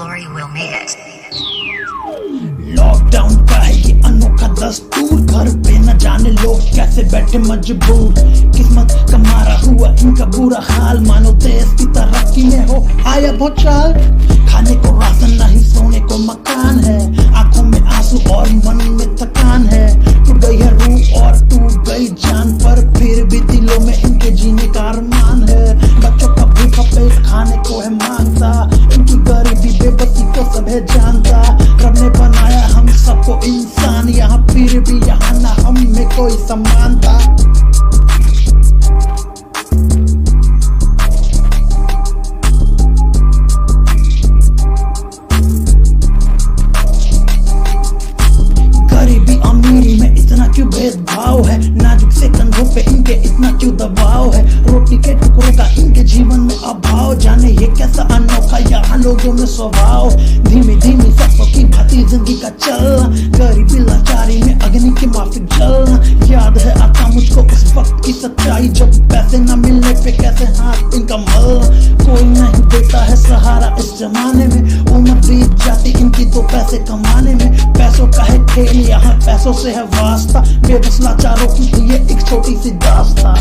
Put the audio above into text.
Flory will make it. Lockdown का है ये अनोखा दस्तूर, घर पे न जाने लोग कैसे बैठे मजबूर। किस्मत का मारा हुआ इनका बुरा हाल, मानो देश की तरक्की में हो आया भूचाल। खाने को राशन नहीं, सोने को मकान है, आंखों में आंसू और मन में थकान है। टूट गई है रूह और टूट गई जान, पर फिर भी दिलों में इनके जीने का अरमान है। बच्चों का भूखा पेट खाने को है मांगता, इनकी गरीबी बेबसी को सब है जानता। रब ने बनाया हम सबको इंसान, यहाँ फिर भी यहाँ ना हम में कोई समानता। गरीबी अमीरी में इतना क्यों भेदभाव है, नाजुक से कंधों पे इनके इतना क्यों दबाव है। रोटी के टुकड़ों का इनके जीवन में अभाव, जाने ये कैसा अनोखा यहाँ लोगों में स्वभाव। धीमी धीमी सबको की भांति जिंदगी का चलना, गरीबी लाचारी में अग्नि के माफिक जलना। याद है आता मुझको उस वक्त की सच्चाई, जब पैसे न मिलने पे कैसे हाथ इनका मलना। कोई नहीं देता है सहारा इस जमाने में, उम्र बीत जाती इनकी तो पैसे कमाने में। पैसों का है खेल यहाँ, पैसों से है वास्ता, बेबस लाचारों की ये एक छोटी सी दास्तां।